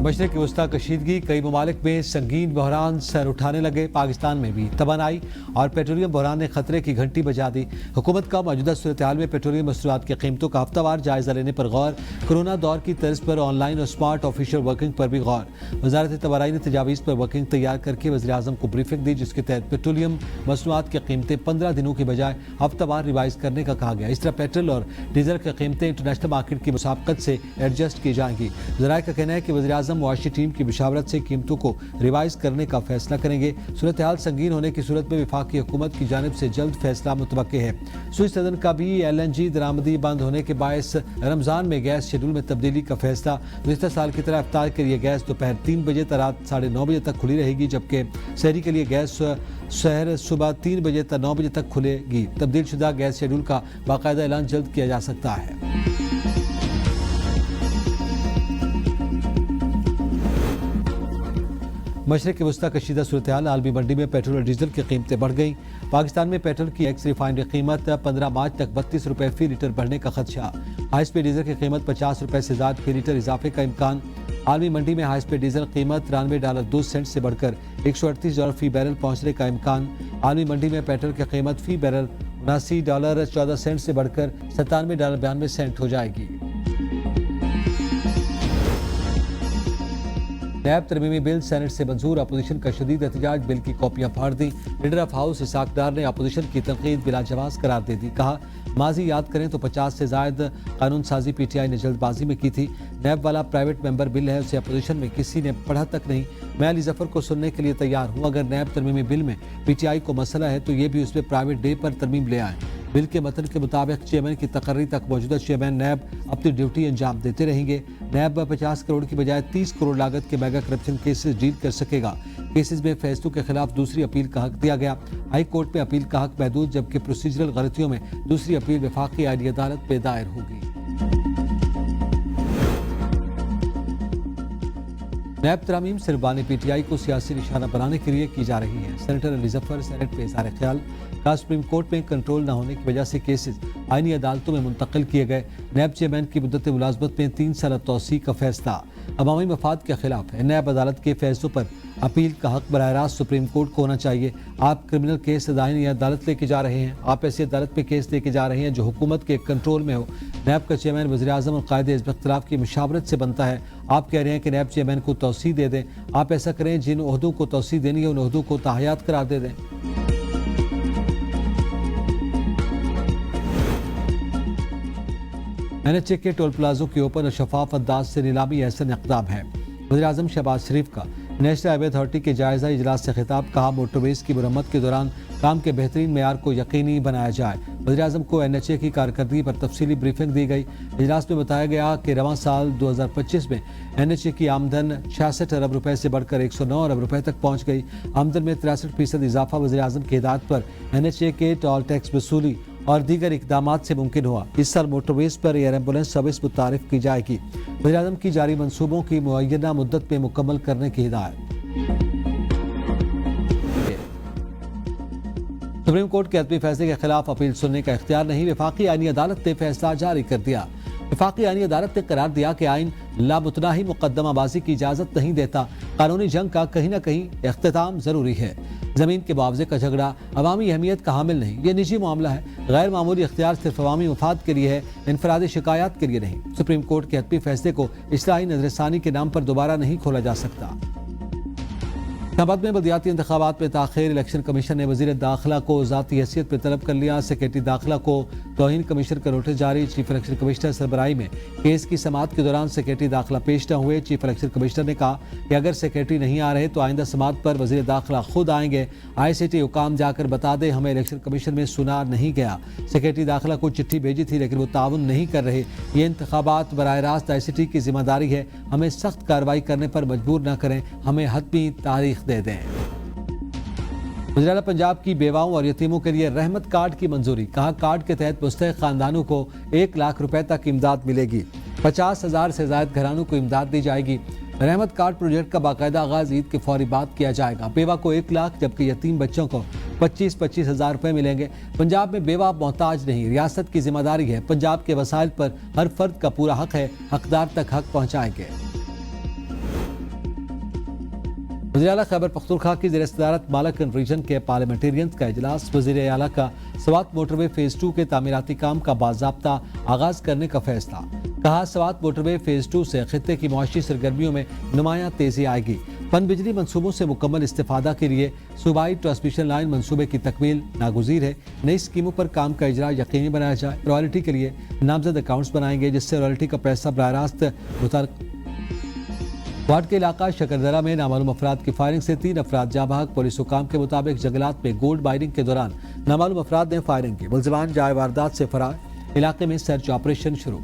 मशरिक़ वस्ता कशीदगी, कई ममालिक में संगीन बहरान सर उठाने लगे। पाकिस्तान में भी तवानाई और पेट्रोलियम बहरान ने खतरे की घंटी बजा दी। हुकूमत का मौजूदा सूरत हाल में पेट्रोलियम मसनूआत की कीमतों का हफ्तावार जायजा लेने पर गौर। कोरोना दौर की तर्ज पर ऑनलाइन और स्मार्ट ऑफिशियल वर्किंग पर भी गौर। वजारत तवानाई ने तजावीज़ पर वर्किंग तैयार करके वज़ीर आज़म को ब्रीफिंग दी, जिसके तहत पेट्रोलियम मसनूआत की कीमतें 15 दिनों की बजाय हफ्तावार रिवाइज करने का कहा गया। इस तरह पेट्रोल और डीजल की कीमतें इंटरनेशनल मार्केट की मुसाबकत से एडजस्ट की जाएंगी। ज़राए का कहना है कि वज़ीर आज़म मुआशी टीम की मुशावरत से कीमतों को रिवाइज करने का फैसला करेंगे। सूरत हाल संगीन होने की सूरत में वफाकी हुकूमत की जानिब से जल्द फैसला मुतवक्के है। स्विस सदन का भी LNG दरामदी बंद होने के बायस रमज़ान में गैस शेड्यूल में तब्दीली का फैसला। गुज़िश्ता साल की तरह इफ्तार के लिए गैस दोपहर 3 बजे तक रात 9:30 बजे तक खुली रहेगी, जबकि शहरी के लिए गैस शहर सुबह 3 बजे तक 9 बजे तक खुलेगी। तब्दील शुदा गैस शेड्यूल का बाकायदा ऐलान जल्द किया जा सकता है। मशरिक़ वस्ता कशीदा सूरत हाल, आलमी मंडी में पेट्रोल और डीजल की कीमतें बढ़ गईं। पाकिस्तान में पेट्रोल की एक्स रिफाइनरी कीमत 15 मार्च तक 32 रुपये फी लीटर बढ़ने का खदशा। हाई स्पीड डीजल की कीमत 50 रुपये से ज़्यादा फी लीटर इजाफे का इम्कान। आलमी मंडी में हाई स्पीड डीजल कीमत $93.02 से बढ़कर $138 फी बैरल पहुँचने का इम्कान। आलमी मंडी में पेट्रोल की कीमत फी बैरल $79.14 से बढ़कर $97.92 हो जाएगी। नैब तरमीमी बिल सेनेट से मंजूर, अपोजिशन का शदीद एहतजाज, बिल की कॉपियां फाड़ दी। लीडर ऑफ हाउस इसाक डार ने अपोजिशन की तनकीद बिलाजवाज करार दे दी। कहा, माजी याद करें तो 50 से जायद कानून साजी PTI ने जल्दबाजी में की थी। नैब वाला प्राइवेट मेंबर बिल है, उसे अपोजिशन में किसी ने पढ़ा तक नहीं। मैं अली जफर को सुनने के लिए तैयार हूँ। अगर नैब तरमीमी बिल में PTI को मसला है तो ये भी उसमें प्राइवेट डे पर तरमीम ले आए। बिल के मतन के मुताबिक चेयरमैन की तकर्री तक मौजूदा चेयरमैन नैब अपनी ड्यूटी अंजाम देते रहेंगे। नैब 50 करोड़ की बजाय 30 करोड़ लागत के मेगा करप्शन केसेस डील कर सकेगा। केसेस में फैसलों के खिलाफ दूसरी अपील का हक दिया गया। हाई कोर्ट में अपील का हक महदूद, जबकि प्रोसीजरल गलतियों में दूसरी अपील वफाकी आईनी अदालत में दायर होगी। नैब तरामीम सिर्फ बानी PTI को सियासी निशाना बनाने के लिए की जा रही है। सेनेटर अली जफर सेनेट पे इज़हार ख्याल का सुप्रीम कोर्ट में कंट्रोल न होने की वजह से केसेस आईनी अदालतों में मुंतकिल किए गए। नैब चेयरमैन की मुद्दत मुलाजमत में 3 साल तौसी का फैसला अवामी मफाद के खिलाफ है। नैब अदालत के फैसलों पर अपील का हक बराह रास्त सुप्रीम कोर्ट को होना चाहिए। आप क्रिमिनल केस आईनी अदालत लेके जा रहे हैं, आप ऐसी अदालत पे केस लेके जा रहे हैं जो हुकूमत के कंट्रोल में हो। नैब का चेयरमैन वज़ीर आज़म और कायदे हिज़्ब इख्तिलाफ की मुशावरत से बनता है। आप कह रहे हैं कि नैब चेयरमैन को तौसी दे दें। आप ऐसा करें, जिन ओहदों को तौसी देनी है उन ओहदों को ताहयात करार दे दें। NHA के टोल प्लाजों की ओपन और शफाफ अंदाज से नीलामी ऐसा इक़दाम है। वज़ीर आज़म शहबाज शरीफ का नेशनल हाईवे अथॉरिटी के जायजा इजलास से खिताब। कहा, मोटरवेज की मुरम्मत के दौरान काम के बेहतरीन मेयार को यकीनी बनाया जाए। वज़ीर आज़म को NHA की कारकर्दगी पर तफसीली ब्रीफिंग दी गई। इजलास में बताया गया कि रवां साल 2025 में NHA की आमदन 66 अरब रुपए से बढ़कर 109 अरब रुपए तक पहुँच गई। आमदन में 63% इजाफा वज़ीर आज़म की हिदायत पर NHA के टोल टैक्स वसूली और दीगर इकदामात से मुमकिन हुआ। इस साल मोटरवेज पर एयर एम्बुलेंस सर्विस मुतारिफ की जाएगी। वज़ीर आज़म की जारी मंसूबों की मुअय्यना मुद्दत में मुकम्मल करने की हिदायत। सुप्रीम कोर्ट के अदबी फैसले के खिलाफ अपील सुनने का इख्तियार नहीं। वफाकी आईनी अदालत ने फैसला जारी कर दिया। वफाकी आईनी अदालत ने करार दिया कि आइन लामुतनाही मुकदमाबाजी की इजाज़त नहीं देता। कानूनी जंग का कहीं न कहीं इख्तिताम ज़रूरी है। ज़मीन के मुआवजे का झगड़ा अवामी अहमियत का हामिल नहीं, ये निजी मामला है। गैर मामूली इख्तियार सिर्फ अवामी मफाद के लिए है, इनफरादी शिकायत के लिए नहीं। सुप्रीम कोर्ट के अदबी फैसले को इस्लाही नजरसानी के नाम पर दोबारा नहीं खोला जा सकता। इस्लामाबाद में बल्दियाती इंतखाबात में ताख़ीर, इलेक्शन कमीशन ने वज़ीर दाखिला को ज़ाती हैसियत पर तलब कर लिया। सेक्रेटरी दाखिला को तौहीन कमीशन का नोटिस जारी। चीफ इलेक्शन कमिश्नर सरबराही में केस की समाअत के दौरान सेक्रेटरी दाखिला पेश न हुए। चीफ इलेक्शन कमिश्नर ने कहा कि अगर सेक्रेटरी नहीं आ रहे तो आइंदा समाअत पर वज़ीर दाखिला खुद आएंगे। ICT हुकाम जाकर बता दे हमें इलेक्शन कमीशन में सुना नहीं गया। सेक्रेटरी दाखिला को चिट्ठी भेजी थी लेकिन वो ताउन नहीं कर रहे। ये इंतखाबात बराह रास्त ICT की जिम्मेदारी है। हमें सख्त कार्रवाई करने पर मजबूर न करें, हमें हतमी तारीख दे दें। वज़ीर आला पंजाब की बेवाओं और यतीमों के लिए रहमत कार्ड की मंजूरी। कहा, कार्ड के तहत मुस्तहिक खानदानों को 1 लाख रुपए तक इमदाद मिलेगी। 50,000 से ज़ायद घरानों को इमदाद दी जाएगी। रहमत कार्ड प्रोजेक्ट का बाकायदा आगाज ईद के फौरी बाद किया जाएगा। बेवा को 1 लाख जबकि यतीम बच्चों को 25-25 हज़ार रुपए मिलेंगे। पंजाब में बेवा मोहताज नहीं, रियासत की जिम्मेदारी है। पंजाब के वसाइल पर हर फर्द का पूरा हक है, हकदार तक हक पहुँचाएंगे। وزیر اعلیٰ خیبر پختونخوا کی زیر صدارت مالاکنڈ ریجن کے پارلیمنٹیرینز کا اجلاس۔ وزیر اعلیٰ کا سوات موٹر وے فیز 2 کے تعمیراتی کام کا باضابطہ آغاز کرنے کا فیصلہ۔ کہا سوات موٹر وے فیز 2 سے خطے کی معاشی سرگرمیوں میں نمایاں تیزی آئے گی۔ پن بجلی منصوبوں سے مکمل استفادہ کے لیے صوبائی ٹرانسمیشن لائن منصوبے کی تکمیل ناگزیر ہے۔ نئی اسکیموں پر کام کا اجرا یقینی بنایا جائے۔ رائلٹی کے لیے نامزد اکاؤنٹس بنائیں گے جس سے رائلٹی کا پیسہ براہ راست وارڈ کے علاقہ شکردرہ میں نامعلوم افراد کی فائرنگ سے 3 افراد جاں بحق۔ پولیس حکام کے مطابق جنگلات میں گولڈ مائننگ کے دوران نامعلوم افراد نے فائرنگ کی۔ ملزمان جائے واردات سے فرار۔ علاقے میں سرچ آپریشن شروع۔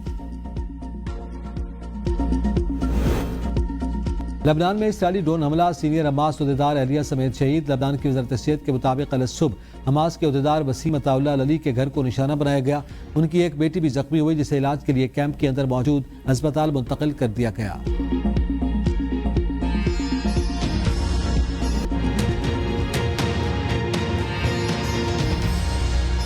لبنان میں اسرائیلی ڈرون حملہ، سینئر حماس عہدیدار اہلیہ سمیت شہید۔ لبنان کی وزارت صحت کے مطابق کل صبح حماس کے عہدیدار وسیم عطا اللہ علی کے گھر کو نشانہ بنایا گیا۔ ان کی ایک بیٹی بھی زخمی ہوئی جسے علاج کے لیے کیمپ کے اندر موجود ہسپتال منتقل کر دیا گیا۔